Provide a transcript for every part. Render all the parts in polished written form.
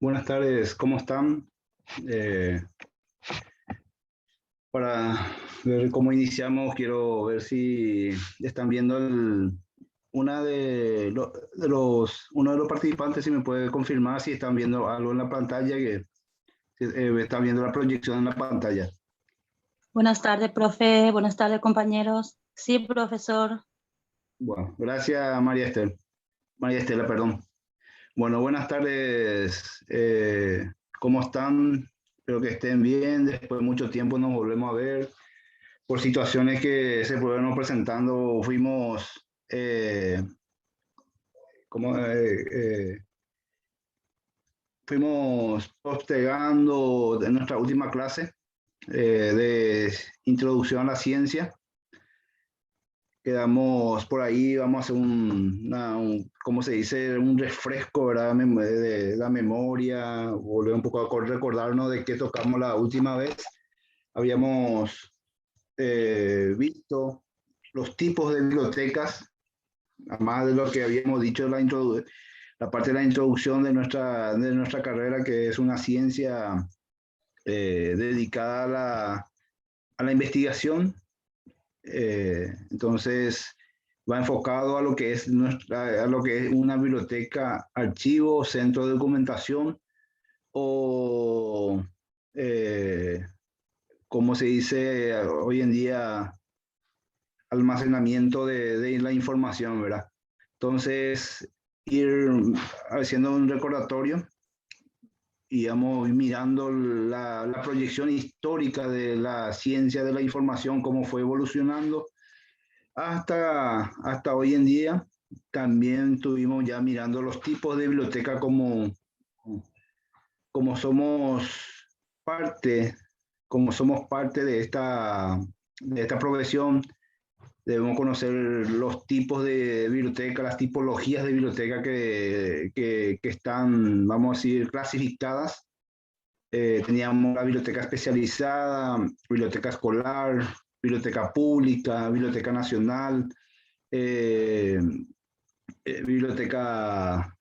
Buenas tardes, ¿cómo están? Para ver cómo iniciamos, quiero ver si están viendo uno de los participantes, si me puede confirmar si están viendo algo en la pantalla, si, están viendo la proyección en la pantalla. Buenas tardes, profe. Buenas tardes, compañeros. Sí, profesor. Bueno, gracias María Estela, perdón. Bueno, buenas tardes. ¿Cómo están? Espero que estén bien. Después de mucho tiempo nos volvemos a ver. Por situaciones que se fueron presentando, fuimos postergando de nuestra última clase de introducción a la ciencia. Quedamos por ahí, vamos a hacer ¿cómo se dice? Un refresco, ¿verdad? De la memoria, volver un poco a recordarnos de qué tocamos la última vez. Habíamos visto los tipos de bibliotecas, además de lo que habíamos dicho en la parte de la introducción de nuestra carrera, que es una ciencia dedicada a la investigación. Entonces va enfocado a lo que es una biblioteca, archivo, centro de documentación o como se dice hoy en día, almacenamiento de la información, ¿verdad? Entonces, ir haciendo un recordatorio y vamos mirando la proyección histórica de la ciencia de la información, cómo fue evolucionando hasta hoy en día. También estuvimos ya mirando los tipos de biblioteca como somos parte, de esta profesión. Debemos conocer los tipos de biblioteca, las tipologías de biblioteca que están, vamos a decir, clasificadas. Teníamos la biblioteca especializada, biblioteca escolar, biblioteca pública, biblioteca nacional, biblioteca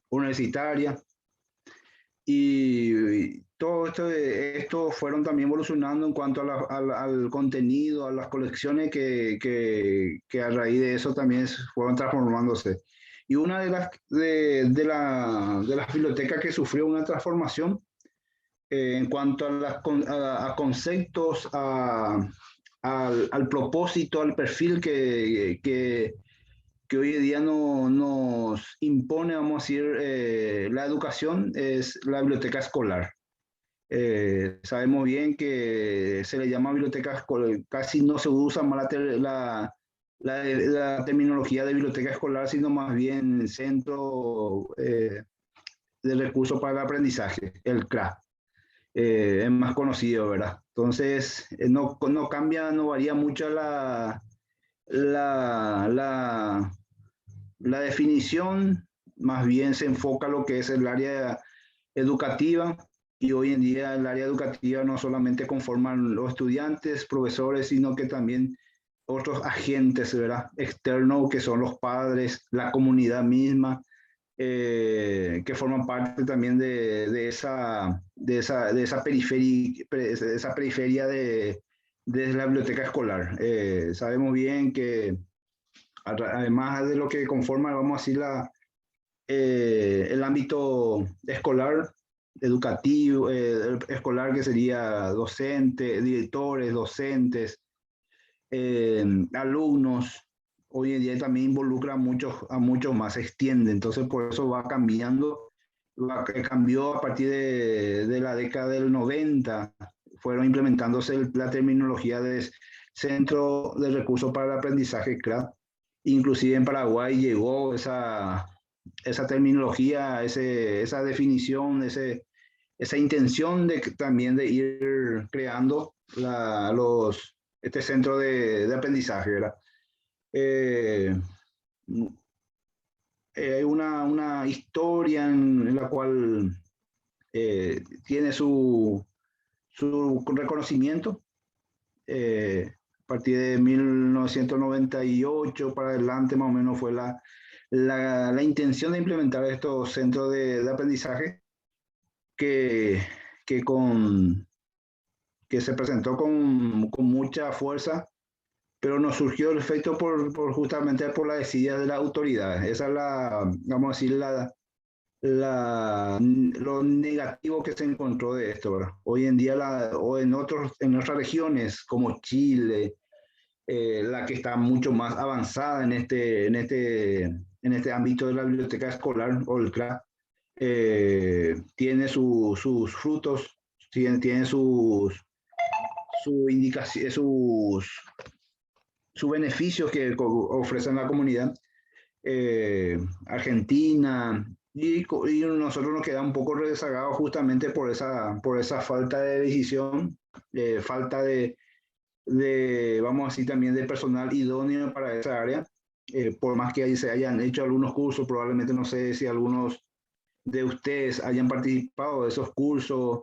universitaria. Y todo esto fueron también evolucionando en cuanto al contenido, a las colecciones que a raíz de eso también fueron transformándose. Y una de las bibliotecas que sufrió una transformación en cuanto a conceptos, al propósito, al perfil que hoy en día nos impone, vamos a decir, la educación, es la biblioteca escolar. Sabemos bien que se le llama biblioteca escolar, casi no se usa más la terminología de biblioteca escolar, sino más bien centro de recursos para el aprendizaje, el CRA. Es más conocido, ¿verdad? Entonces, no cambia, no varía mucho la, la, la definición, más bien se enfoca lo que es el área educativa, y hoy en día el área educativa no solamente conforman los estudiantes, profesores, sino que también otros agentes, ¿verdad? Externos, que son los padres, la comunidad misma, que forman parte también de esa periferia de la biblioteca escolar. Sabemos bien que además de lo que conforma, vamos a decir, el ámbito escolar, educativo, escolar, que sería docente, directores, docentes, alumnos, hoy en día también involucra a muchos más, se extiende. Entonces por eso va cambiando, cambió a partir de la década del 90, fueron implementándose la terminología de Centro de Recursos para el Aprendizaje, CRA. Inclusive en Paraguay llegó esa terminología, esa definición, esa intención también de ir creando este centro de aprendizaje, ¿verdad? Hay una historia en la cual tiene su reconocimiento. A partir de 1998 para adelante más o menos fue la intención de implementar estos centros de aprendizaje que, que, con, que se presentó con mucha fuerza, pero nos surgió el efecto justamente por la desidia de las autoridades. Esa es vamos a decir, lo negativo que se encontró de esto, ¿verdad? Hoy en día, o en otras regiones como Chile, la que está mucho más avanzada en este ámbito de la biblioteca escolar o el CLA, tiene sus frutos, tiene sus beneficios que ofrecen la comunidad. Argentina, y nosotros nos quedamos un poco rezagados justamente por esa falta de decisión, falta de, vamos a decir, también de personal idóneo para esa área. Por más que ahí se hayan hecho algunos cursos, probablemente no sé si algunos de ustedes hayan participado de esos cursos,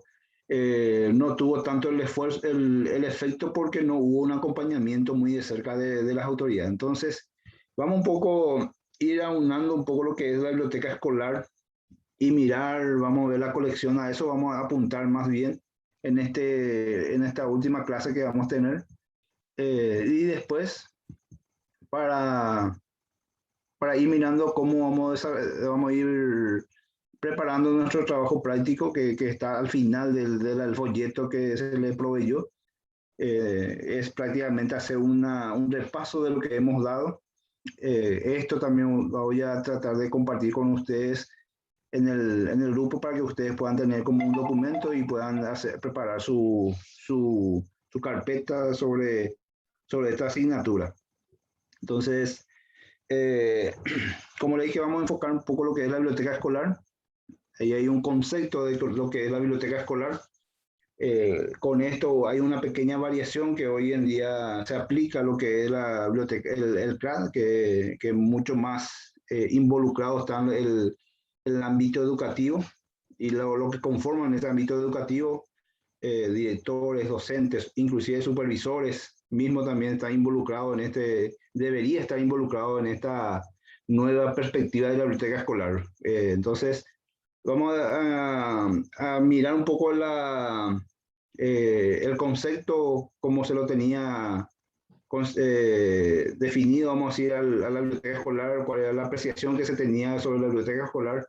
no tuvo tanto el esfuerzo, el efecto, porque no hubo un acompañamiento muy de cerca de las autoridades. Entonces, vamos un poco ir aunando un poco lo que es la biblioteca escolar y mirar, vamos a ver la colección. A eso vamos a apuntar más bien en esta última clase que vamos a tener. Y después, para ir mirando cómo vamos a ir preparando nuestro trabajo práctico que está al final del folleto que se le proveyó. Es prácticamente hacer un repaso de lo que hemos dado. Esto también voy a tratar de compartir con ustedes en el grupo para que ustedes puedan tener como un documento y puedan preparar su carpeta sobre esta asignatura. Entonces, como le dije, vamos a enfocar un poco lo que es la biblioteca escolar. Ahí hay un concepto de lo que es la biblioteca escolar. Con esto hay una pequeña variación que hoy en día se aplica a lo que es la biblioteca, el CRAD, que mucho más involucrado está en el ámbito educativo, y lo que conforman este ámbito educativo, directores, docentes, inclusive supervisores, mismo también está involucrado debería estar involucrado en esta nueva perspectiva de la biblioteca escolar. Entonces, vamos a mirar un poco el concepto como se lo tenía definido, vamos a decir, a la biblioteca escolar, cuál era la apreciación que se tenía sobre la biblioteca escolar.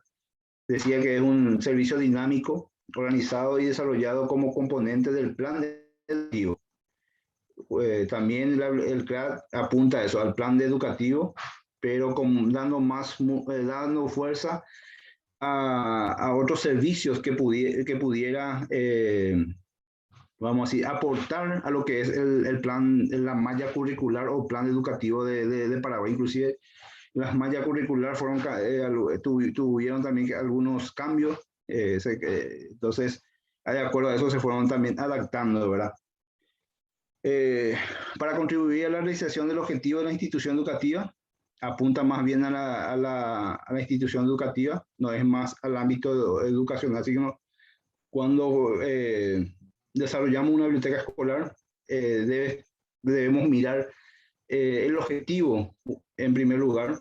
Decía que es un servicio dinámico, organizado y desarrollado como componente del plan educativo. También el CRAD apunta a eso, al plan educativo, pero dando fuerza a otros servicios que pudiera, vamos a decir, aportar a lo que es el plan, la malla curricular o plan educativo de Paraguay. Inclusive las mallas curriculares tuvieron también algunos cambios, entonces, de acuerdo a eso se fueron también adaptando, ¿verdad? Para contribuir a la realización del objetivo de la institución educativa, apunta más bien a la institución educativa, no es más al ámbito educacional, sino cuando desarrollamos una biblioteca escolar, debemos mirar el objetivo en primer lugar,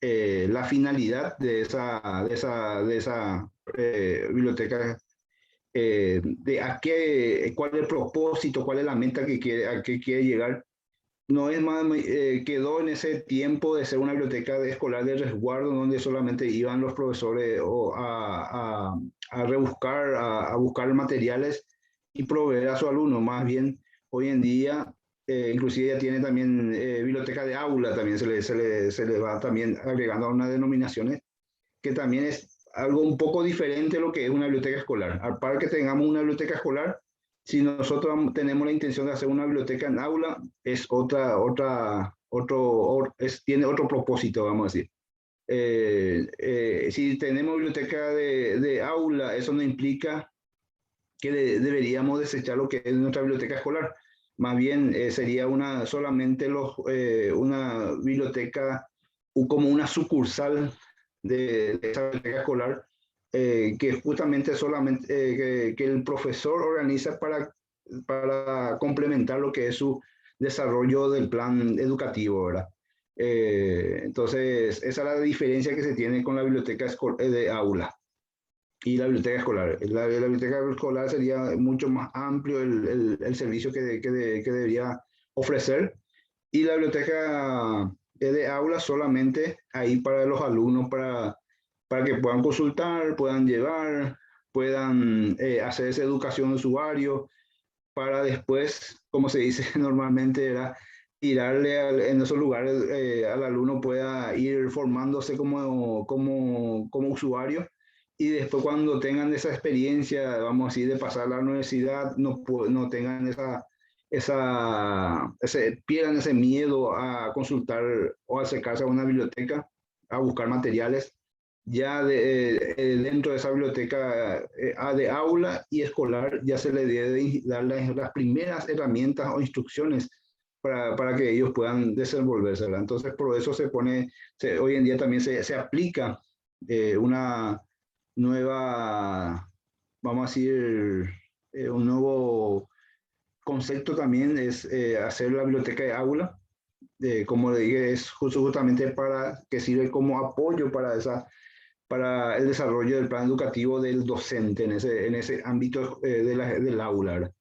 la finalidad de esa biblioteca, cuál es el propósito, cuál es la meta a que quiere llegar. No es más, quedó en ese tiempo de ser una biblioteca escolar de resguardo, donde solamente iban los profesores a rebuscar, a buscar materiales y proveer a sus alumnos. Más bien, hoy en día, inclusive ya tiene también biblioteca de aula, también se le va también agregando a unas denominaciones, que también es algo un poco diferente de lo que es una biblioteca escolar. Al par que tengamos una biblioteca escolar, si nosotros tenemos la intención de hacer una biblioteca en aula, es tiene otro propósito, vamos a decir. Si tenemos biblioteca de aula, eso no implica que deberíamos desechar lo que es nuestra biblioteca escolar. Más bien sería solamente una biblioteca como una sucursal de esa biblioteca escolar, que justamente solamente que el profesor organiza para complementar lo que es su desarrollo del plan educativo, ¿verdad? Entonces, esa es la diferencia que se tiene con la biblioteca de aula y la biblioteca escolar. La biblioteca escolar sería mucho más amplio el servicio que debería ofrecer, y la biblioteca de aula solamente ahí para los alumnos, para que puedan consultar, puedan llevar, puedan hacer esa educación de usuario, para después, como se dice normalmente, era tirarle en esos lugares al alumno pueda ir formándose como usuario, y después cuando tengan esa experiencia, vamos a decir, de pasar a la universidad, no tengan pierdan ese miedo a consultar o acercarse a una biblioteca, a buscar materiales ya dentro de esa biblioteca de aula y escolar. Ya se le debe dar las primeras herramientas o instrucciones para que ellos puedan desenvolverse, ¿verdad? Entonces, por eso hoy en día también se aplica una nueva, vamos a decir, un nuevo concepto también, es hacer la biblioteca de aula. Como le dije, es justamente para que sirve como apoyo para el desarrollo del plan educativo del docente en ese ámbito del aula, ¿verdad?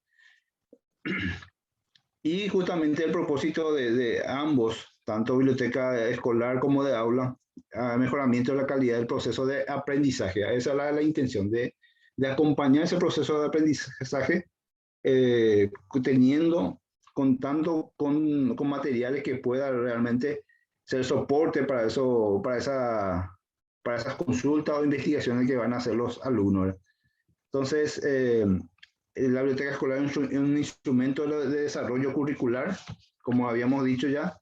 Y justamente el propósito de ambos, tanto biblioteca escolar como de aula, a mejoramiento de la calidad del proceso de aprendizaje. Esa es la intención de acompañar ese proceso de aprendizaje, contando con materiales que puedan realmente ser soporte para eso, para esas consultas o investigaciones que van a hacer los alumnos, ¿verdad? Entonces, la biblioteca escolar es un instrumento de desarrollo curricular, como habíamos dicho ya,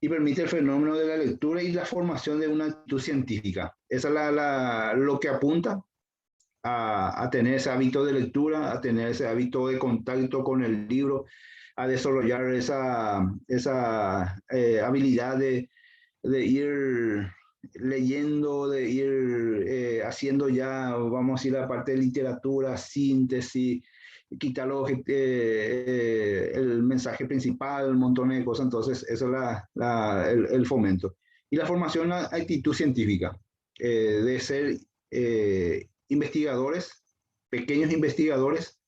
y permite el fenómeno de la lectura y la formación de una actitud científica. Esa es lo que apunta a tener ese hábito de lectura, a tener ese hábito de contacto con el libro, a desarrollar esa habilidad de ir leyendo, de ir haciendo ya, vamos a decir, la parte de literatura, síntesis, quitar el mensaje principal, un montón de cosas. Entonces, eso es el fomento. Y la formación, la actitud científica, de ser investigadores, pequeños investigadores,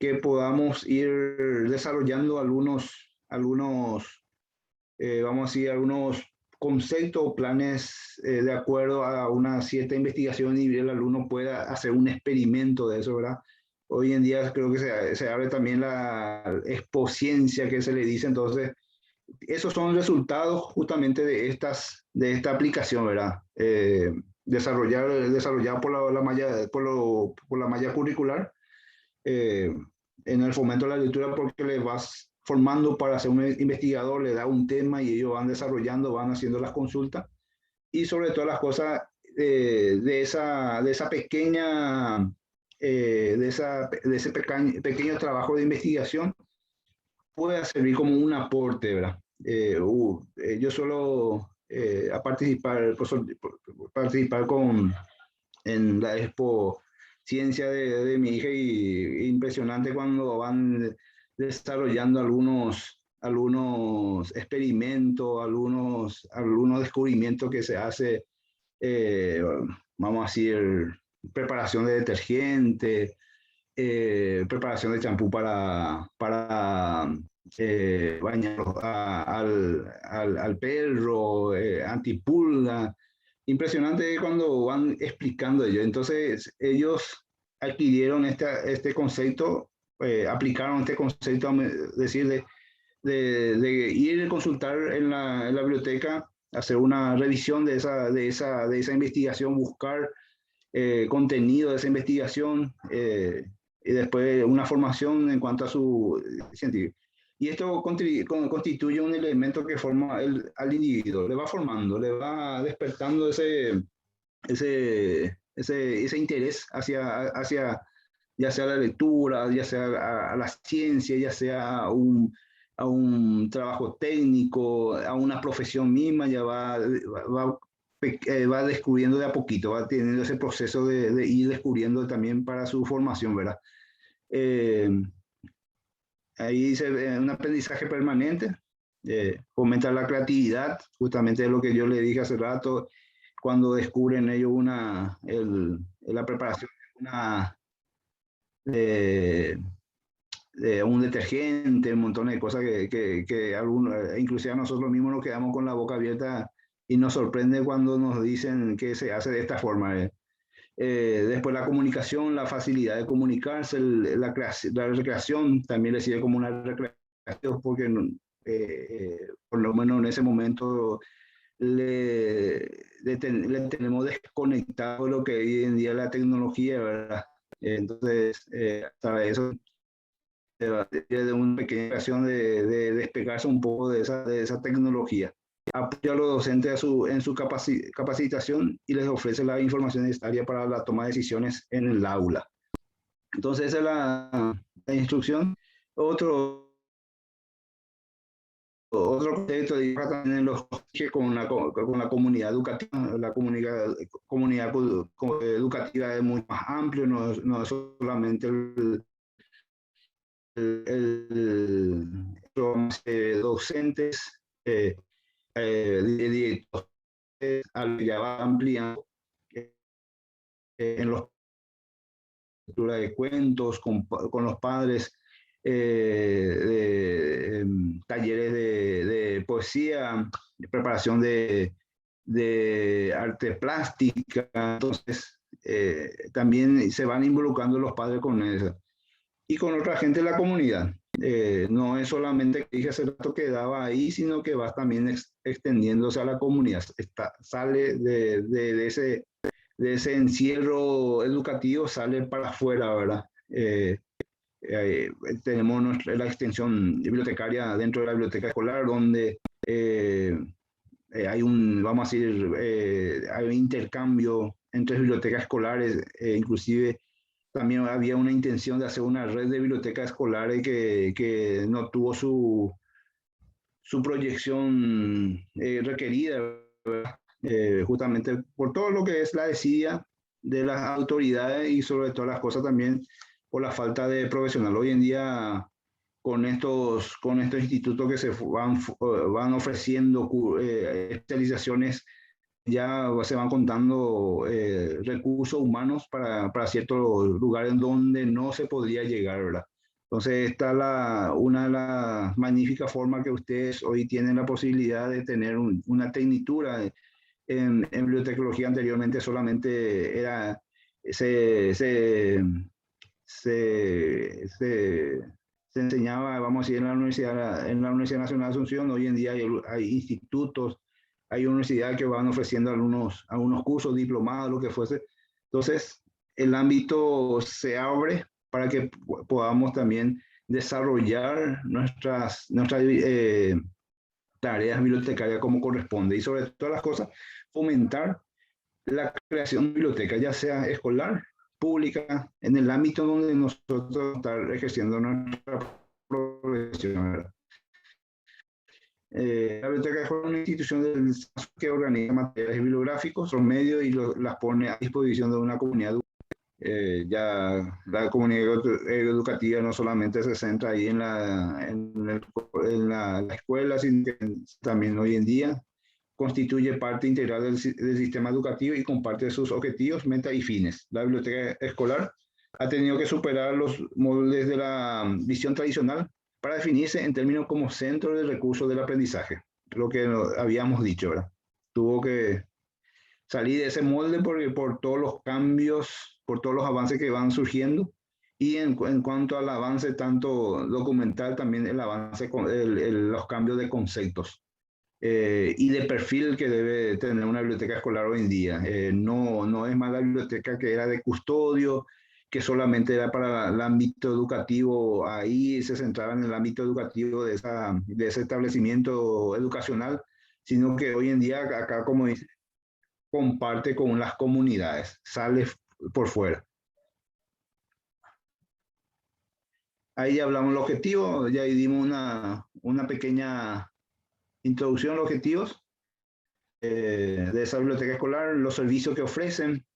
que podamos ir desarrollando vamos a decir, algunos conceptos o planes de acuerdo a una cierta investigación, y el alumno pueda hacer un experimento de eso, ¿verdad? Hoy en día creo que se abre también la expociencia que se le dice. Entonces, esos son resultados justamente de esta aplicación, ¿verdad? Desarrollada por la malla curricular, eh, en el fomento de la lectura, porque le vas formando para ser un investigador, le da un tema y ellos van desarrollando, van haciendo las consultas, y sobre todas las cosas, de esa pequeña, de ese pequeño trabajo de investigación pueda servir como un aporte, ¿verdad? Yo suelo participar en la Expo Ciencia de mi hija, y impresionante cuando van desarrollando algunos experimentos, algunos descubrimientos que se hace, eh, vamos a decir, preparación de detergente, preparación de champú para bañar al perro, antipulga. Impresionante cuando van explicando ellos. Entonces, ellos adquirieron este concepto, aplicaron este concepto, decir, de ir a consultar en la biblioteca, hacer una revisión de esa investigación, buscar contenido de esa investigación, y después una formación en cuanto a su científico. Y esto constituye un elemento que forma al individuo, le va formando, le va despertando ese interés hacia ya sea la lectura, ya sea a la ciencia, ya sea a un trabajo técnico, a una profesión misma. Ya va va descubriendo de a poquito, va teniendo ese proceso de ir descubriendo también para su formación, ¿verdad? Ahí dice un aprendizaje permanente, fomenta la creatividad, justamente es lo que yo le dije hace rato, cuando descubren ellos la preparación de, de un detergente, un montón de cosas que algunos, inclusive a nosotros mismos nos quedamos con la boca abierta y nos sorprende cuando nos dicen que se hace de esta forma. Después la comunicación, la facilidad de comunicarse, la recreación también le sirve como una recreación porque por lo menos en ese momento le tenemos desconectado lo que hoy en día es la tecnología, ¿verdad? Entonces, hasta eso de una pequeña creación de despegarse un poco de esa tecnología. Apoya a los docentes en su capacitación y les ofrece la información necesaria para la toma de decisiones en el aula. Entonces, esa es la instrucción. Otro concepto también en los que con la comunidad educativa, la comunidad educativa es mucho más amplio, no es solamente docentes, directores, ya va ampliando en los lectura de cuentos con los padres, talleres de poesía, de preparación de arte plástica. Entonces, también se van involucrando los padres con eso. Y con otra gente de la comunidad. No es solamente que dije hace rato que daba ahí, sino que va también extendiéndose a la comunidad. Sale de ese encierro educativo, sale para afuera, ¿verdad? Tenemos la extensión bibliotecaria dentro de la biblioteca escolar, donde hay vamos a decir, hay un intercambio entre bibliotecas escolares, inclusive también había una intención de hacer una red de bibliotecas escolares que no tuvo su proyección requerida, justamente por todo lo que es la desidia de las autoridades y sobre todas las cosas también por la falta de profesional. Hoy en día, con estos institutos que van ofreciendo especializaciones, ya se van contando recursos humanos para ciertos lugares donde no se podría llegar, ¿verdad? Entonces, está una de las magníficas formas que ustedes hoy tienen la posibilidad de tener una tecnitura en bibliotecología. Anteriormente solamente se, se, se, se, se enseñaba, vamos a decir, en la Universidad Nacional de Asunción. Hoy en día hay institutos, hay universidades que van ofreciendo algunos cursos, diplomados, lo que fuese. Entonces, el ámbito se abre para que podamos también desarrollar nuestras tareas bibliotecarias como corresponde y sobre todas las cosas, fomentar la creación de bibliotecas, ya sea escolar, pública, en el ámbito donde nosotros estamos ejerciendo nuestra profesión, ¿verdad? La biblioteca es una institución del Estado que organiza materiales bibliográficos, los medios y las pone a disposición de una comunidad. Ya la comunidad educativa no solamente se centra ahí en la escuela, sino que también hoy en día constituye parte integral del sistema educativo y comparte sus objetivos, metas y fines. La biblioteca escolar ha tenido que superar los moldes de la visión tradicional para definirse en términos como centro de recursos del aprendizaje, lo que habíamos dicho, ¿verdad? Tuvo que salir de ese molde por todos los cambios, por todos los avances que van surgiendo. Y en cuanto al avance tanto documental, también el avance con los cambios de conceptos y de perfil que debe tener una biblioteca escolar hoy en día. No es más la biblioteca que era de custodio, que solamente era para el ámbito educativo, ahí se centraba en el ámbito educativo de ese establecimiento educacional, sino que hoy en día acá, como dice, comparte con las comunidades, sale por fuera. Ahí ya hablamos del objetivo, ya dimos una pequeña introducción a los objetivos. de esa biblioteca escolar, los servicios que ofrecen,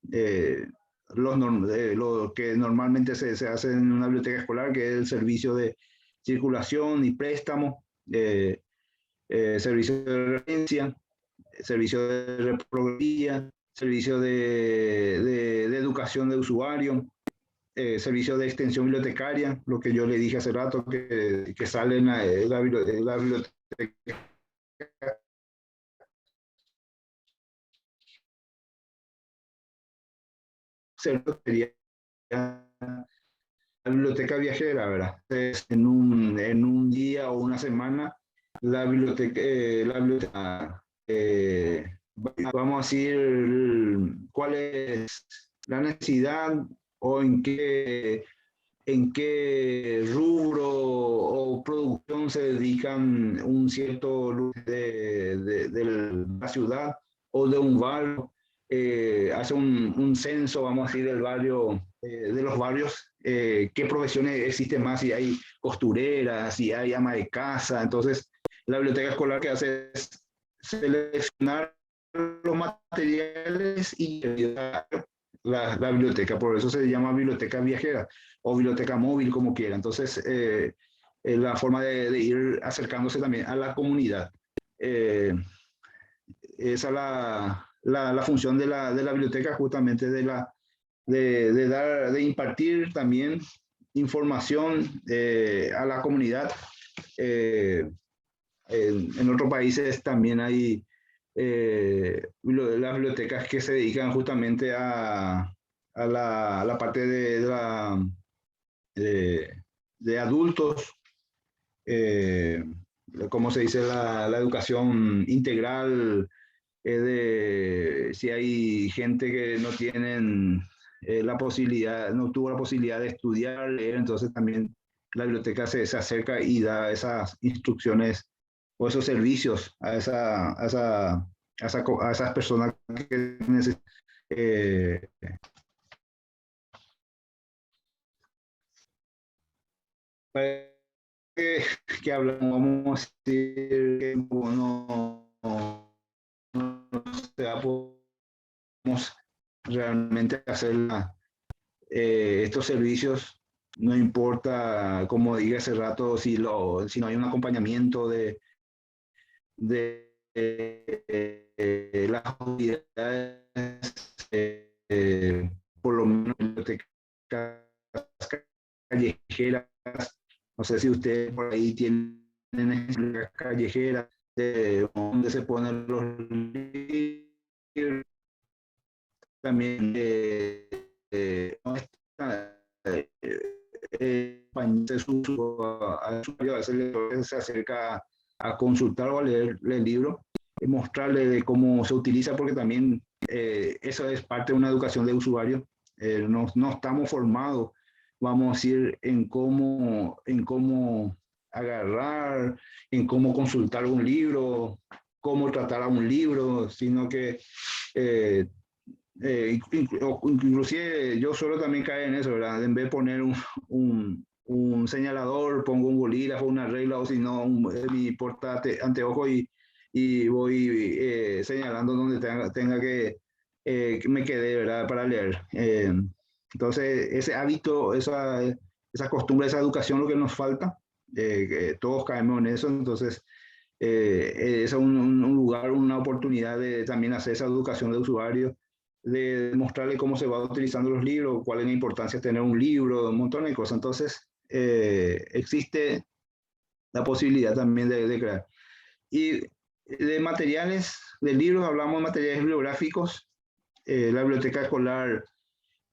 lo que normalmente se hace en una biblioteca escolar, que es el servicio de circulación y préstamo, servicio de referencia, servicio de reproducción, servicio de educación de usuario, servicio de extensión bibliotecaria, lo que yo le dije hace rato, que sale en la biblioteca. Sería la biblioteca viajera, ¿verdad? Entonces, en un día o una semana, la biblioteca vamos a decir cuál es la necesidad o en qué rubro o producción se dedican un cierto lugar de la ciudad o de un barrio. Hace un censo, vamos a decir, del barrio, de los barrios, qué profesiones existen más, si hay costureras, si hay ama de casa. Entonces, la biblioteca escolar que hace es seleccionar los materiales y la biblioteca, por eso se llama biblioteca viajera o biblioteca móvil, como quiera. Entonces, la forma de ir acercándose también a la comunidad. Esa es la función de la biblioteca, justamente de impartir también información a la comunidad. En otros países también hay las bibliotecas que se dedican justamente a la parte de adultos, como se dice, la educación integral, si hay gente que no tienen la posibilidad, no tuvo la posibilidad de estudiar, leer, entonces también la biblioteca se acerca y da esas instrucciones o esos servicios a esas personas que necesitan. Que hablamos, vamos a decir que no se va, podemos realmente hacer estos servicios, no importa, como dije hace rato, si no hay un acompañamiento de las autoridades, por lo menos bibliotecas callejeras. No sé si ustedes por ahí tienen bibliotecas callejeras donde se ponen los libros. También no está, a veces se acerca a consultar o a leer el libro, mostrarle de cómo se utiliza, porque también eso es parte de una educación de usuario. No estamos formados, vamos a decir, en cómo agarrar, en cómo consultar un libro, cómo tratar a un libro, sino que inclusive yo suelo también caer en eso, ¿verdad? En vez de poner un señalador, pongo un bolígrafo, una regla, o si no, mi porta anteojo y voy señalando donde tenga que me quede, ¿verdad? Para leer. Entonces, ese hábito, esa costumbre, esa educación, lo que nos falta, que todos caemos en eso, entonces es un lugar, una oportunidad de también hacer esa educación de usuario, de mostrarle cómo se va utilizando los libros, cuál es la importancia de tener un libro, un montón de cosas. Entonces, existe la posibilidad también de crear. Y de materiales, de libros, hablamos de materiales bibliográficos. La biblioteca escolar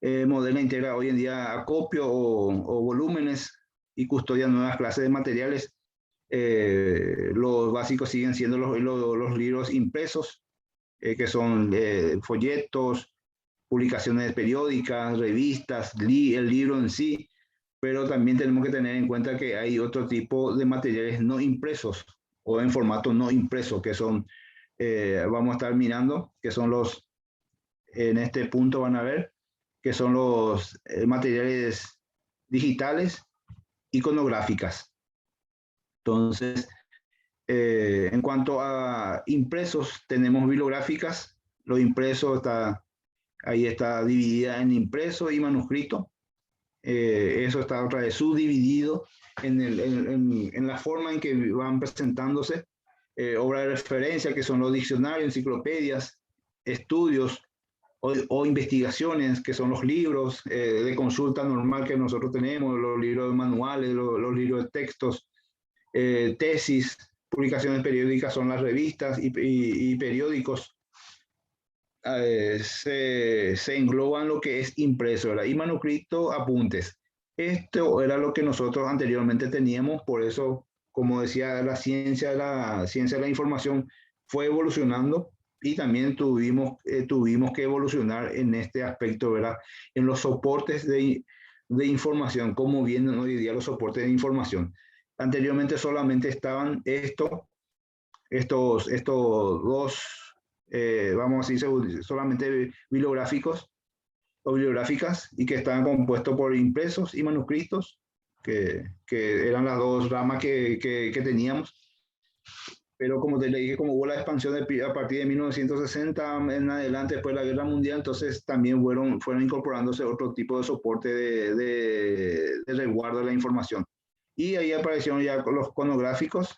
moderna integra hoy en día acopio o volúmenes y custodia nuevas clases de materiales. Los básicos siguen siendo los libros impresos, que son folletos, publicaciones periódicas, revistas, el libro en sí, pero también tenemos que tener en cuenta que hay otro tipo de materiales no impresos o en formato no impreso, que son, vamos a estar mirando, que son en este punto van a ver, que son los materiales digitales, iconográficas. Entonces, En cuanto a impresos, tenemos bibliográficas. Lo impreso ahí está dividida en impreso y manuscrito. Eso está otra vez subdividido en la forma en que van presentándose. Obras de referencia, que son los diccionarios, enciclopedias, estudios o investigaciones, que son los libros de consulta normal que nosotros tenemos, los libros manuales, los libros de textos, tesis, publicaciones periódicas son las revistas y periódicos. Se engloban lo que es impreso, ¿verdad? Y manuscrito, apuntes. Esto era lo que nosotros anteriormente teníamos, por eso, como decía, la ciencia de la información fue evolucionando y también tuvimos que evolucionar en este aspecto, ¿verdad? En los soportes de información, cómo vienen hoy día los soportes de información. Anteriormente solamente estaban estos dos, vamos a decir, solamente bibliográficos o bibliográficas, y que estaban compuestos por impresos y manuscritos, que eran las dos ramas que teníamos. Pero como te le dije, como hubo la expansión a partir de 1960 en adelante, después de la Guerra Mundial, entonces también fueron incorporándose otro tipo de soporte de resguardo de la información. Y ahí aparecieron ya los iconográficos,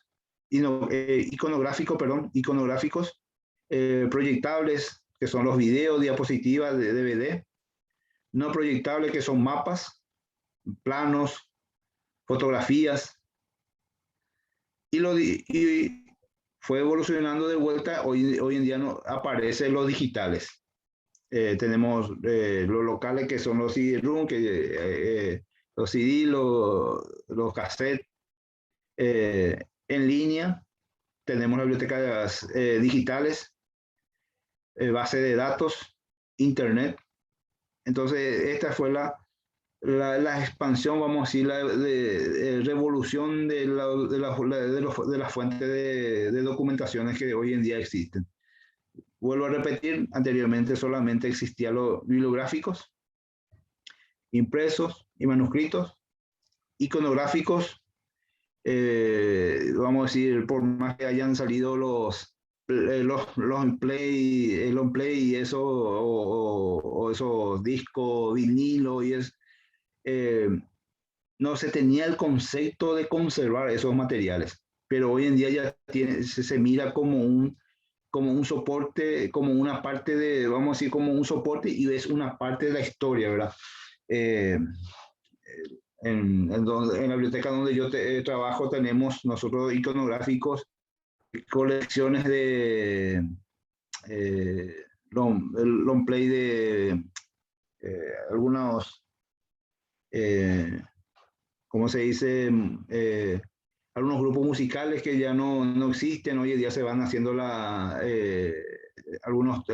iconográficos, proyectables, que son los videos, diapositivas de DVD, no proyectables, que son mapas, planos, fotografías, y fue evolucionando de vuelta. Hoy en día no aparecen los digitales. Tenemos los locales, que son los CD-ROOM, los CD, los cassettes. En línea tenemos las bibliotecas digitales, base de datos, internet. Entonces esta fue la expansión, vamos a decir, la revolución de las fuentes de documentaciones que hoy en día existen. Vuelvo a repetir, anteriormente solamente existían los bibliográficos, impresos y manuscritos, iconográficos. Vamos a decir, por más que hayan salido los long play y eso, o esos discos vinilo y es, no se tenía el concepto de conservar esos materiales, pero hoy en día ya se mira como un soporte, como una parte vamos a decir, como un soporte, y es una parte de la historia, ¿verdad? En la biblioteca donde yo trabajo tenemos nosotros iconográficos, colecciones de long play de algunos, ¿cómo se dice? Algunos grupos musicales que ya no existen. Hoy en día se van haciendo algunos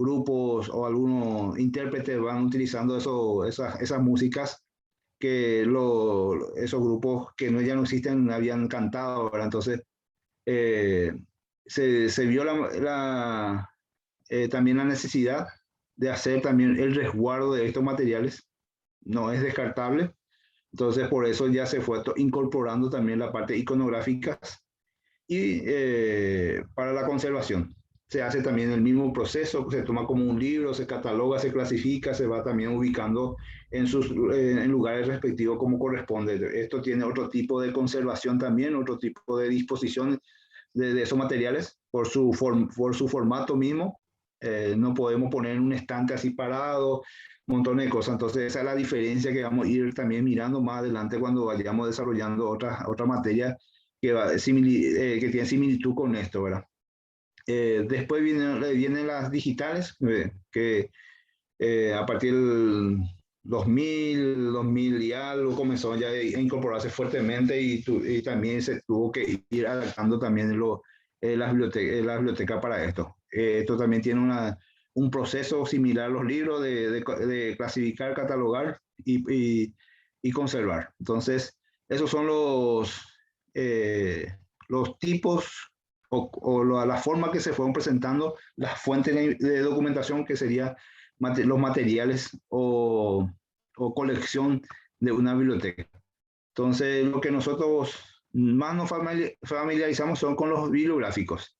grupos o algunos intérpretes van utilizando esas músicas que esos grupos que ya no existen habían cantado, ¿verdad? Entonces se vio también la necesidad de hacer también el resguardo de estos materiales. No es descartable. Entonces, por eso ya se fue incorporando también la parte iconográfica, y para la conservación. Se hace también el mismo proceso, se toma como un libro, se cataloga, se clasifica, se va también ubicando en lugares respectivos como corresponde. Esto tiene otro tipo de conservación también, otro tipo de disposición de esos materiales por su formato mismo. No podemos poner en un estante así parado, un montón de cosas. Entonces esa es la diferencia que vamos a ir también mirando más adelante cuando vayamos desarrollando otra materia que tiene similitud con esto, ¿verdad? Después vienen las digitales, que a partir del 2000 y algo comenzó ya a incorporarse fuertemente, y también se tuvo que ir adaptando también la biblioteca para esto. Esto también tiene un proceso similar a los libros de clasificar, catalogar y conservar. Entonces, esos son los tipos la forma que se fueron presentando las fuentes de documentación, que serían los materiales o colección de una biblioteca. Entonces, lo que nosotros más nos familiarizamos son con los bibliográficos.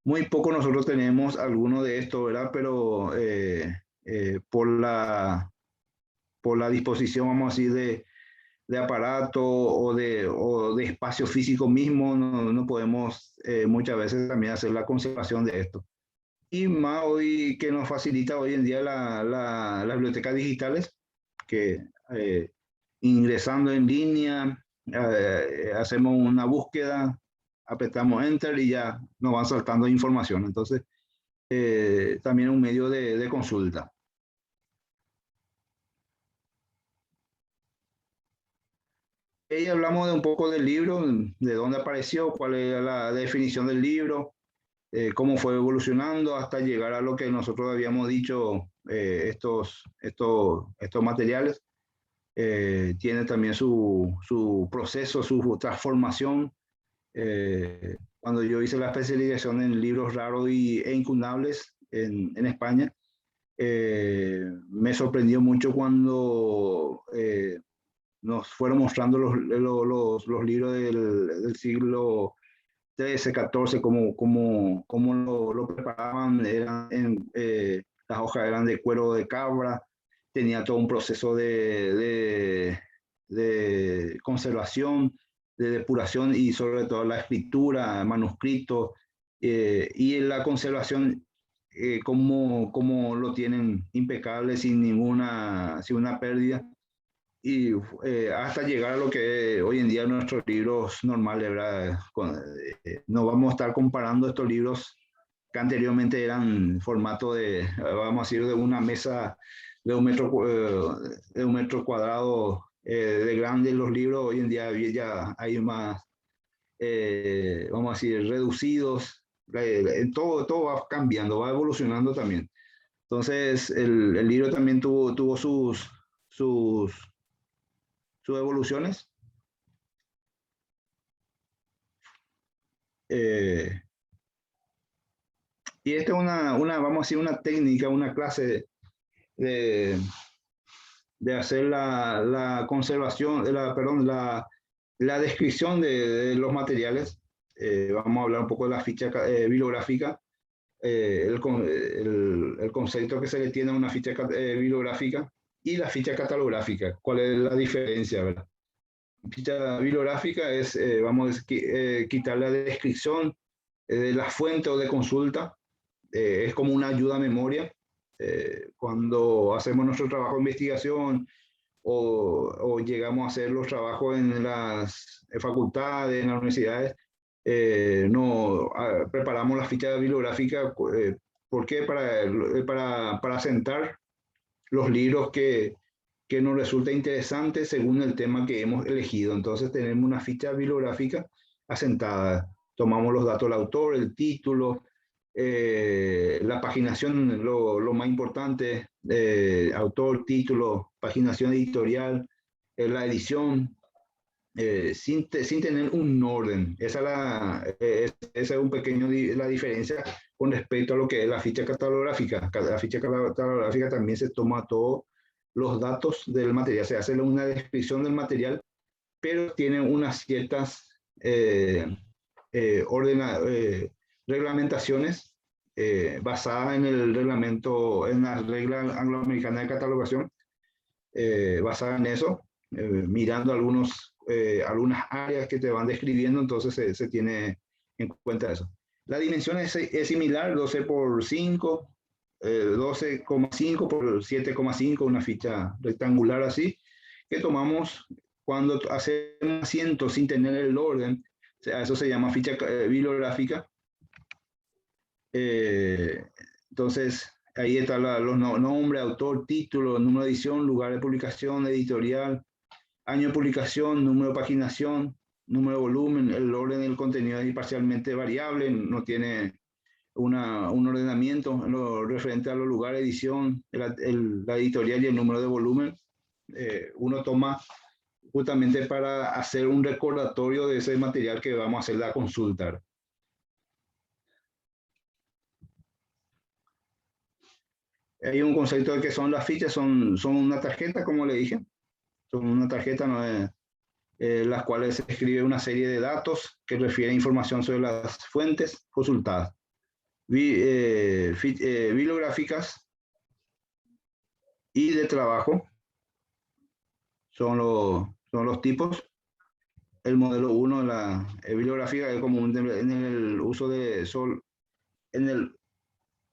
Muy poco nosotros tenemos alguno de estos, ¿verdad? Pero por la disposición, vamos a decir, de aparato o de espacio físico mismo, no podemos muchas veces también hacer la conservación de esto. Y más hoy que nos facilita hoy en día las bibliotecas digitales, que ingresando en línea, hacemos una búsqueda, apretamos Enter y ya nos van saltando información. Entonces, también un medio de consulta. Y hablamos de un poco del libro, de dónde apareció, cuál era la definición del libro, cómo fue evolucionando hasta llegar a lo que nosotros habíamos dicho, estos materiales. Tiene también su proceso, su transformación. Cuando yo hice la especialización en libros raros e incunables en España, me sorprendió mucho cuando nos fueron mostrando los libros del siglo XIII, XIV, cómo lo preparaban. Las hojas eran de cuero de cabra, tenía todo un proceso de conservación, de depuración y sobre todo la escritura, manuscritos, y en la conservación, cómo lo tienen impecable sin una pérdida. Y hasta llegar a lo que hoy en día nuestros libros normales, ¿verdad? No vamos a estar comparando estos libros que anteriormente eran formato vamos a decir, de una mesa de un metro cuadrado de grande. Los libros hoy en día ya hay más, vamos a decir, reducidos. Todo va cambiando, va evolucionando también. Entonces, el libro también tuvo sus evoluciones. Y esta es vamos a decir, una técnica, una clase de hacer la conservación, perdón, la descripción los materiales. Vamos a hablar un poco de la ficha bibliográfica, el concepto que se le tiene a una ficha bibliográfica y la ficha catalográfica. ¿Cuál es la diferencia, verdad? Ficha bibliográfica es, vamos a quitar la descripción de la fuente o de consulta. Es como una ayuda a memoria. Cuando hacemos nuestro trabajo de investigación o llegamos a hacer los trabajos en las facultades, en las universidades, preparamos la ficha bibliográfica. ¿Por qué? Para sentar los libros que nos resulta interesante según el tema que hemos elegido. Entonces tenemos una ficha bibliográfica asentada. Tomamos los datos del autor, el título, la paginación, lo más importante, autor, título, paginación editorial, la edición, sin tener un orden. Esa es un pequeño la diferencia con respecto a lo que es la ficha catalográfica. La ficha catalográfica también se toma todos los datos del material, se hace una descripción del material, pero tiene unas ciertas reglamentaciones basadas en el reglamento, en la regla angloamericana de catalogación, basada en eso, mirando algunas áreas que te van describiendo. Entonces se tiene en cuenta eso. La dimensión es similar, 12 por 5, 12,5 por 7,5, una ficha rectangular así, que tomamos cuando hacemos asientos sin tener el orden. O sea, eso se llama ficha bibliográfica. Entonces, ahí están los nombres, autor, título, número de edición, lugar de publicación, editorial, año de publicación, número de paginación, número de volumen. El orden del contenido es parcialmente variable, no tiene un ordenamiento en lo referente a los lugares de edición, la editorial y el número de volumen. Uno toma justamente para hacer un recordatorio de ese material que vamos a hacer la consulta. Hay un concepto de que son las fichas, son una tarjeta, como le dije. Son una tarjeta, las cuales se escribe una serie de datos que refieren información sobre las fuentes consultadas. Bibliográficas y de trabajo son los tipos. El modelo 1, la bibliográfica, es común en el uso de sol. En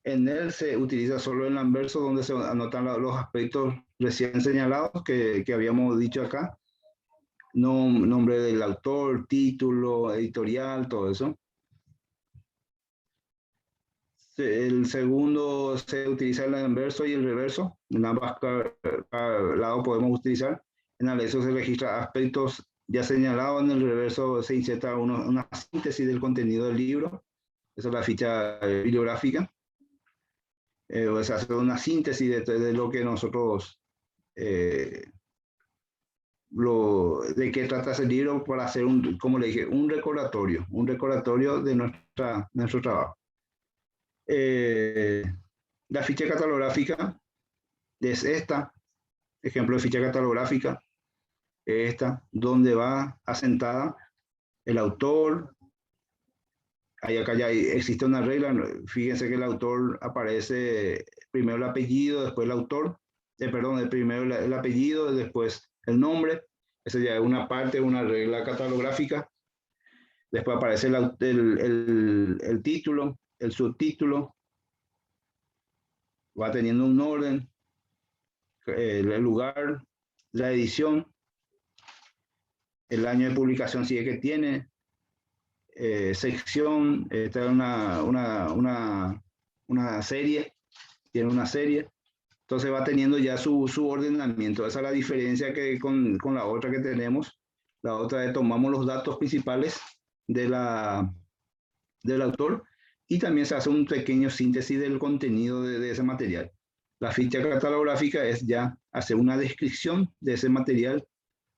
él se utiliza solo el anverso, donde se anotan los aspectos recién señalados que habíamos dicho acá. Nombre del autor, título, editorial, todo eso. El segundo se utiliza el anverso y el reverso. En ambos lados podemos utilizar. En el anverso se registra aspectos ya señalados, en el reverso se inserta una síntesis del contenido del libro. Esa es la ficha bibliográfica. Se hace una síntesis de lo que nosotros, de qué trata ese libro, para hacer, como le dije, un recordatorio de nuestro trabajo. La ficha catalográfica es esta, ejemplo de ficha catalográfica, esta, donde va asentada el autor. Acá ya existe una regla, fíjense que el autor aparece primero el apellido, después el autor, perdón, primero el apellido, después el nombre. Esa ya es una parte, una regla catalográfica. Después aparece el título, el subtítulo, va teniendo un orden, el lugar, la edición, el año de publicación si es que tiene, sección, esta es una serie, tiene una serie, entonces va teniendo ya su ordenamiento. Esa es la diferencia que con la otra que tenemos. La otra es tomamos los datos principales del autor y también se hace un pequeño síntesis del contenido de ese material. La ficha catalográfica es ya hacer una descripción de ese material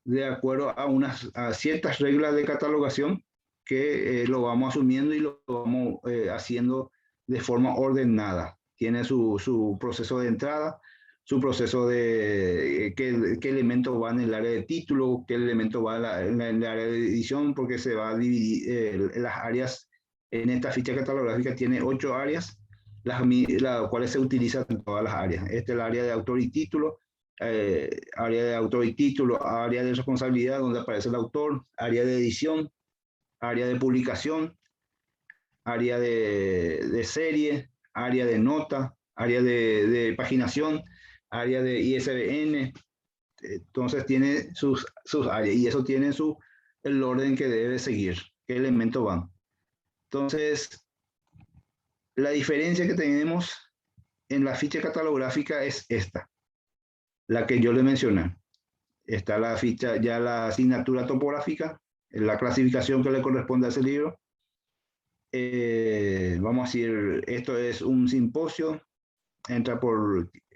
de acuerdo a ciertas reglas de catalogación que lo vamos asumiendo y lo vamos haciendo de forma ordenada. Tiene su proceso de entrada, su proceso de qué elemento va en el área de título, qué elemento va en el área de edición, porque se va a dividir las áreas. En esta ficha catalográfica tiene 8 áreas, las cuales se utilizan en todas las áreas. Esta es el área de autor y título, área de autor y título, área de responsabilidad, donde aparece el autor, área de edición, área de publicación, área de serie, área de nota, área de paginación, área de ISBN. Entonces tiene sus áreas y eso tiene el orden que debe seguir, qué elementos van. Entonces, la diferencia que tenemos en la ficha catalográfica es esta, la que yo le mencioné. Está la ficha, ya la asignatura topográfica, la clasificación que le corresponde a ese libro. Vamos a decir, esto es un simposio, entra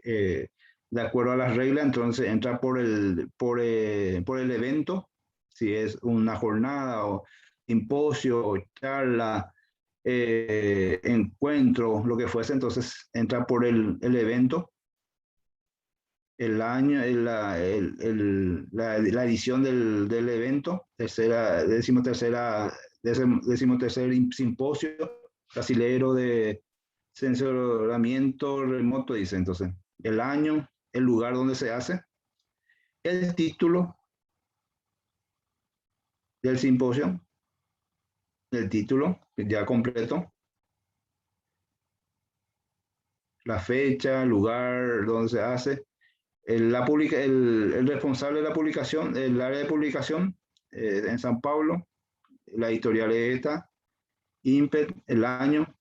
de acuerdo a las reglas, entonces entra por el evento, si es una jornada o simposio o charla, encuentro, lo que fuese, entonces entra por el evento, el año, la edición del evento, decimotercer simposio brasilero de censuramiento remoto, dice. Entonces, el año, el lugar donde se hace, el título del simposio, el título ya completo, la fecha, el lugar donde se hace, el responsable de la publicación, el área de publicación en San Pablo, la editorial es esta, IMPET, el año,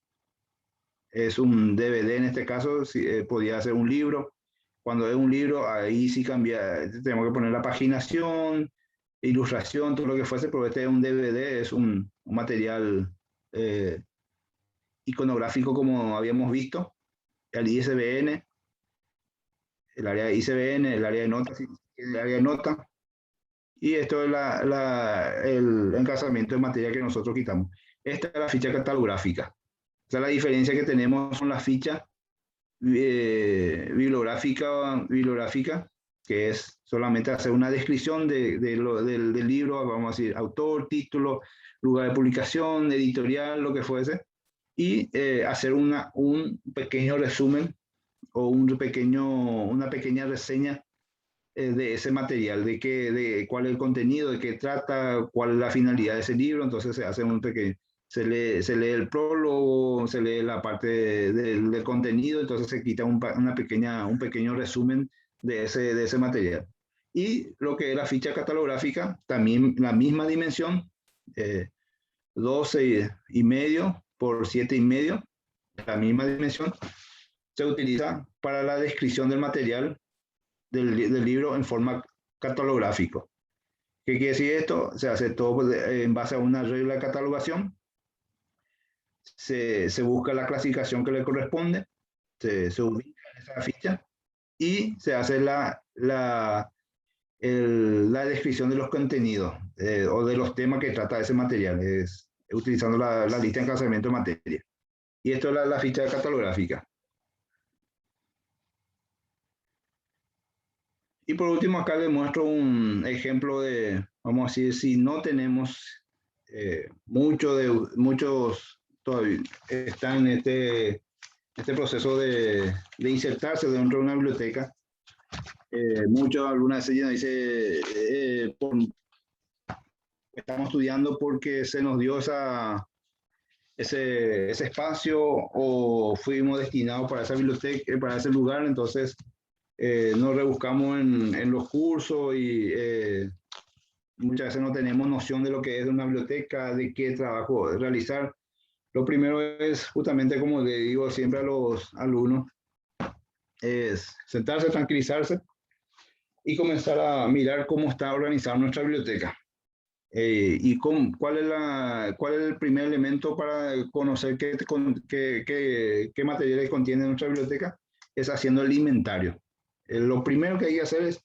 es un DVD en este caso, podía ser un libro. Cuando es un libro, ahí sí cambia, tenemos que poner la paginación, ilustración, todo lo que fuese, pero este es un DVD, es un material iconográfico como habíamos visto, el ISBN, el área de ISBN, el área de notas, el área de nota, y esto es el encasamiento de materia que nosotros quitamos. Esta es la ficha catalográfica. Esta es la diferencia que tenemos con la ficha bibliográfica que es solamente hacer una descripción del libro, vamos a decir, autor, título, lugar de publicación, editorial, lo que fuese, y hacer un pequeño resumen o una pequeña reseña de ese material, de cuál es el contenido, de qué trata, cuál es la finalidad de ese libro. Entonces se hace se lee el prólogo, se lee la parte del contenido, entonces se quita un pequeño resumen de ese material. Y lo que es la ficha catalográfica, también la misma dimensión, 12,5 por 7,5, la misma dimensión, se utiliza para la descripción del material del libro en forma catalográfico. ¿Qué quiere decir esto? Se hace todo en base a una regla de catalogación, se busca la clasificación que le corresponde, se ubica en esa ficha y se hace la descripción de los contenidos o de los temas que trata ese material, utilizando la lista de encabezamiento de materia. Y esto es la ficha catalográfica. Y por último, acá les muestro un ejemplo de, vamos a decir, si no tenemos muchos todavía están en este proceso de insertarse dentro de una biblioteca. Algunas veces dice, estamos estudiando porque se nos dio ese espacio o fuimos destinados para esa biblioteca, para ese lugar, entonces nos rebuscamos en los cursos y muchas veces no tenemos noción de lo que es una biblioteca, de qué trabajo realizar. Lo primero es justamente, como le digo siempre a los alumnos, es sentarse, tranquilizarse y comenzar a mirar cómo está organizada nuestra biblioteca. Y cuál es el primer elemento para conocer qué materiales contiene nuestra biblioteca, es haciendo el inventario. Lo primero que hay que hacer es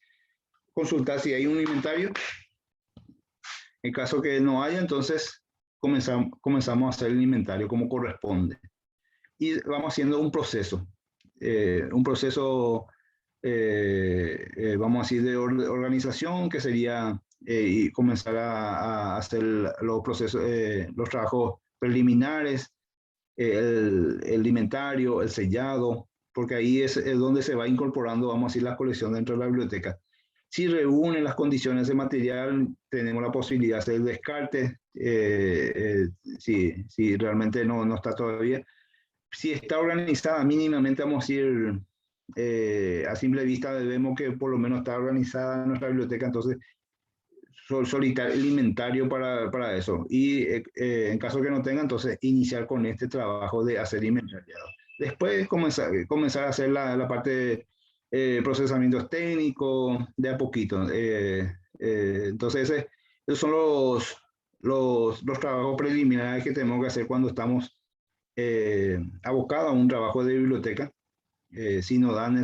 consultar si hay un inventario. En caso que no haya, entonces comenzamos a hacer el inventario como corresponde. Y vamos haciendo un proceso vamos a decir, de organización, que sería y comenzar a hacer los procesos, los trabajos preliminares, el inventario, el sellado, porque ahí es donde se va incorporando, vamos a decir, la colección dentro de la biblioteca. Si reúnen las condiciones de material, tenemos la posibilidad de hacer el descarte, si realmente no está todavía. Si está organizada mínimamente, vamos a decir, a simple vista vemos que por lo menos está organizada nuestra biblioteca, entonces solicitar el inventario para eso. Y en caso que no tenga, entonces iniciar con este trabajo de hacer inventariado. Después comenzar a hacer la parte de procesamientos técnicos de a poquito. Entonces esos son los trabajos preliminares que tenemos que hacer cuando estamos abocados a un trabajo de biblioteca. Si nos dan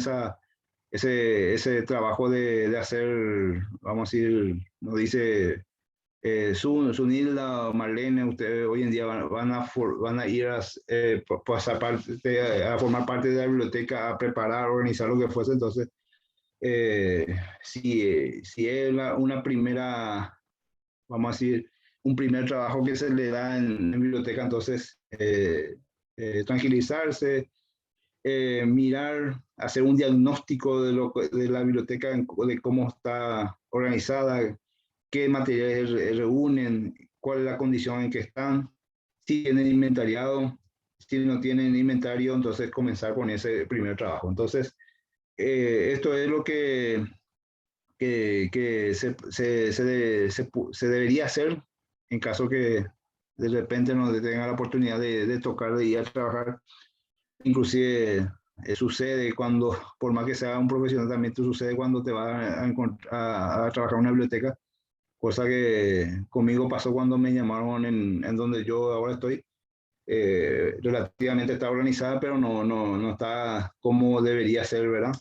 ese trabajo de hacer, vamos a decir, nos dice Sunilda o Marlene, ustedes hoy en día van a ir a formar parte de la biblioteca, a preparar, organizar lo que fuese. Entonces, si es una primera, vamos a decir, un primer trabajo que se le da en biblioteca, entonces tranquilizarse, mirar, hacer un diagnóstico de la biblioteca, de cómo está organizada, qué materiales reúnen, cuál es la condición en que están, si tienen inventariado, si no tienen inventario, entonces comenzar con ese primer trabajo. Entonces, esto es lo que se debería hacer en caso que de repente no tenga la oportunidad de tocar, de ir a trabajar. Inclusive sucede cuando, por más que sea un profesional, también sucede cuando te vas a trabajar en una biblioteca, cosa que conmigo pasó cuando me llamaron en donde yo ahora estoy. Relativamente está organizada, pero no está como debería ser, ¿verdad?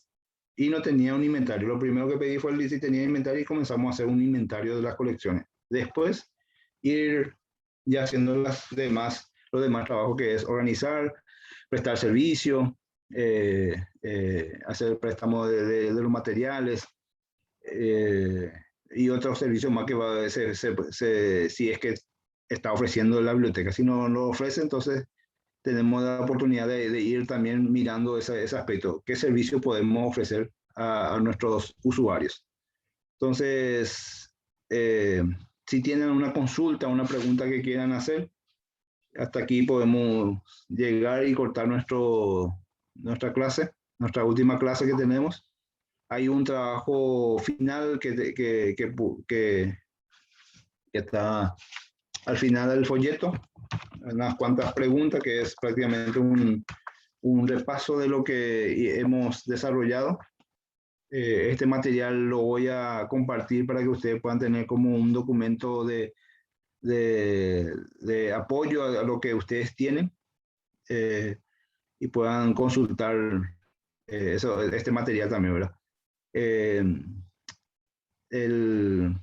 Y no tenía un inventario. Lo primero que pedí fue si tenía inventario y comenzamos a hacer un inventario de las colecciones. Después, ir ya haciendo los demás trabajos, que es organizar, prestar servicio, hacer préstamo de los materiales, y otros servicios más que si es que está ofreciendo la biblioteca. Si no lo ofrece, entonces tenemos la oportunidad de ir también mirando ese aspecto. ¿Qué servicio podemos ofrecer a nuestros usuarios? Entonces, si tienen una consulta, una pregunta que quieran hacer, hasta aquí podemos llegar y cortar nuestra clase, nuestra última clase que tenemos. Hay un trabajo final que está al final del folleto, unas cuantas preguntas, que es prácticamente un repaso de lo que hemos desarrollado. Este material lo voy a compartir para que ustedes puedan tener como un documento de apoyo a lo que ustedes tienen, y puedan consultar este material también, ¿verdad? Eh, el,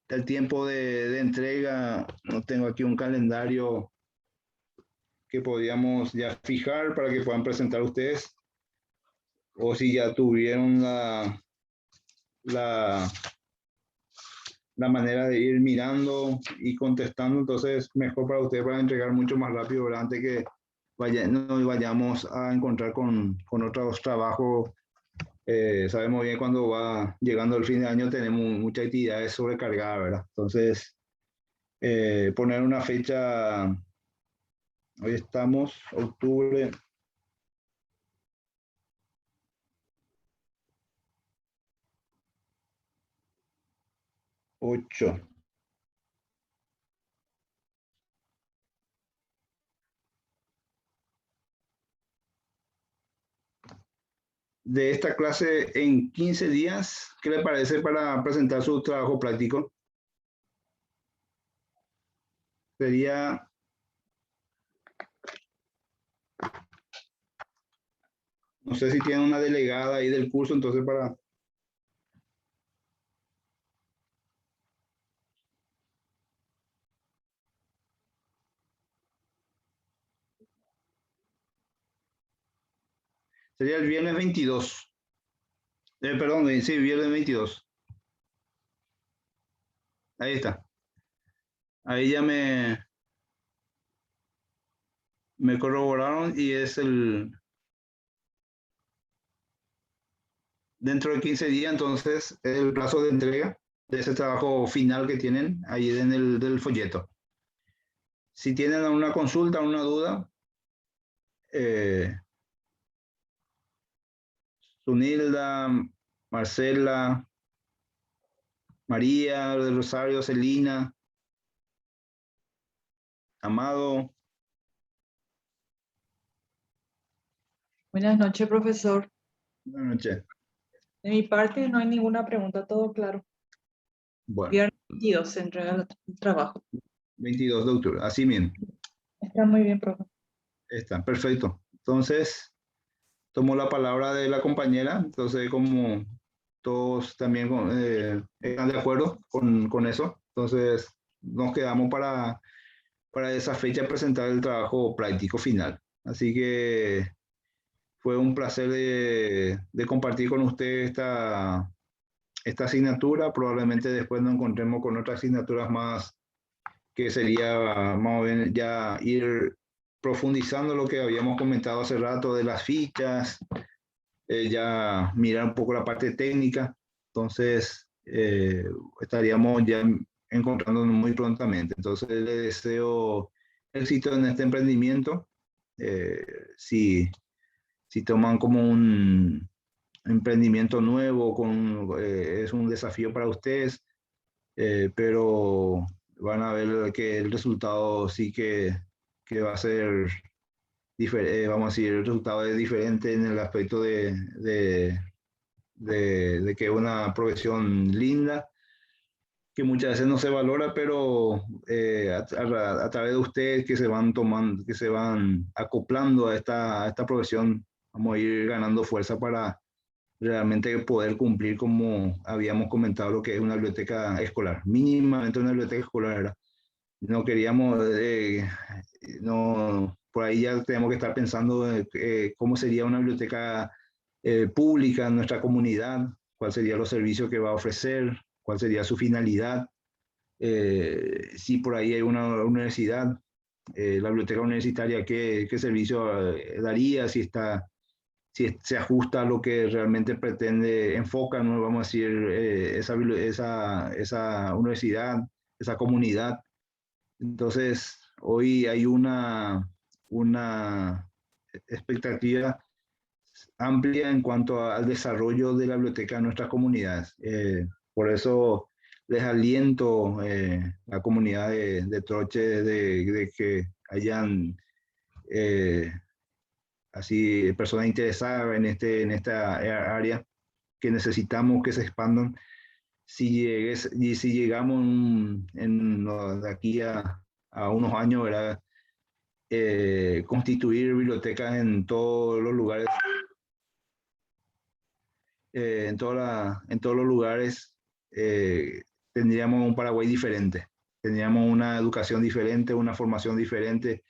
el tiempo de entrega, no tengo aquí un calendario que podríamos ya fijar para que puedan presentar ustedes, o si ya tuvieron la, la manera de ir mirando y contestando, entonces mejor para ustedes para entregar mucho más rápido, ¿verdad? Antes que nos vayamos a encontrar con otros trabajos. Sabemos bien cuando va llegando el fin de año tenemos muchas actividades sobrecargadas, ¿verdad? Entonces, poner una fecha, hoy estamos, octubre 8. De esta clase en 15 días, ¿qué le parece para presentar su trabajo práctico? Sería, no sé si tiene una delegada ahí del curso, entonces para... Sería el viernes 22. Perdón, sí, viernes 22. Ahí está. Ahí ya me corroboraron y es dentro de 15 días, entonces, el plazo de entrega de ese trabajo final que tienen ahí en del folleto. Si tienen una consulta, una duda, Sunilda, Marcela, María del Rosario, Celina, Amado. Buenas noches, profesor. Buenas noches. De mi parte no hay ninguna pregunta, todo claro. Bueno, Viernes 22 se entrega el trabajo. 22 de octubre, así mismo. Está muy bien, profe. Está, perfecto. Entonces, tomo la palabra de la compañera, entonces como todos también están de acuerdo con eso, entonces nos quedamos para esa fecha presentar el trabajo práctico final. Así que fue un placer de compartir con usted esta asignatura. Probablemente después nos encontremos con otras asignaturas más, que sería más o menos ya ir profundizando lo que habíamos comentado hace rato de las fichas, ya mirar un poco la parte técnica. Entonces, estaríamos ya encontrándonos muy prontamente. Entonces, le deseo éxito en este emprendimiento. Si toman como un emprendimiento nuevo, es un desafío para ustedes, pero van a ver que el resultado sí que va a ser vamos a decir, el resultado es diferente en el aspecto de que es una profesión linda, que muchas veces no se valora, pero a través de ustedes que se van tomando, que se van acoplando a esta profesión, vamos a ir ganando fuerza para realmente poder cumplir, como habíamos comentado, lo que es una biblioteca escolar, mínimamente una biblioteca escolar, ¿verdad? No queríamos, no, por ahí ya tenemos que estar pensando cómo sería una biblioteca pública en nuestra comunidad, cuál serían los servicios que va a ofrecer, cuál sería su finalidad, si por ahí hay una universidad, la biblioteca universitaria, qué servicio daría, si se ajusta a lo que realmente pretende, enfoca, ¿no? Vamos a decir, esa universidad, esa comunidad. Entonces, hoy hay una expectativa amplia en cuanto al desarrollo de la biblioteca en nuestras comunidades. Por eso les aliento la comunidad de Troche de que hayan así personas interesadas en esta área, que necesitamos que se expandan. Si llegamos de aquí a unos años, ¿verdad? Constituir bibliotecas en todos los lugares, en todos los lugares, tendríamos un Paraguay diferente, tendríamos una educación diferente, una formación diferente,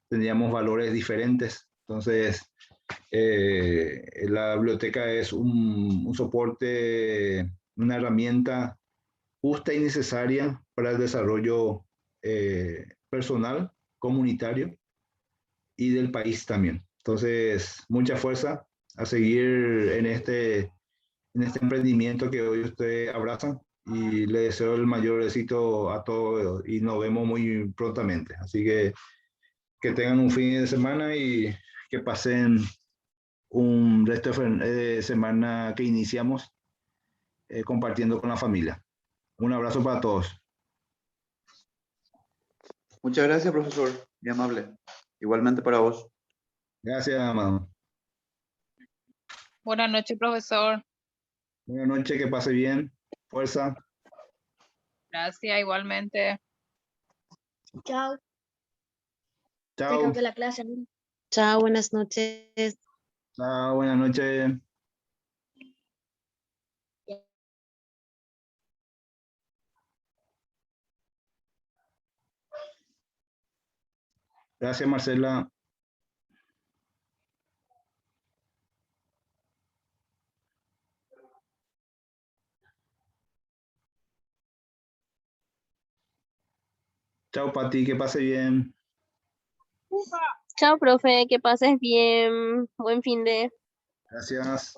tendríamos valores diferentes. Entonces, la biblioteca es un soporte, una herramienta justa y necesaria para el desarrollo personal, comunitario y del país también. Entonces, mucha fuerza a seguir en este emprendimiento que hoy ustedes abrazan, y le deseo el mayor éxito a todos y nos vemos muy prontamente. Así que tengan un fin de semana y que pasen un resto de semana que iniciamos compartiendo con la familia. Un abrazo para todos. Muchas gracias, profesor. Muy amable. Igualmente para vos. Gracias, amado. Buenas noches, profesor. Buenas noches, que pase bien. Fuerza. Gracias, igualmente. Chao. Te Chao. creo que la clase, ¿no? Chao, buenas noches. Chao, buenas noches. Gracias, Marcela. Chao, Pati, que pase bien. Chao, profe, que pases bien. Buen fin de. Gracias.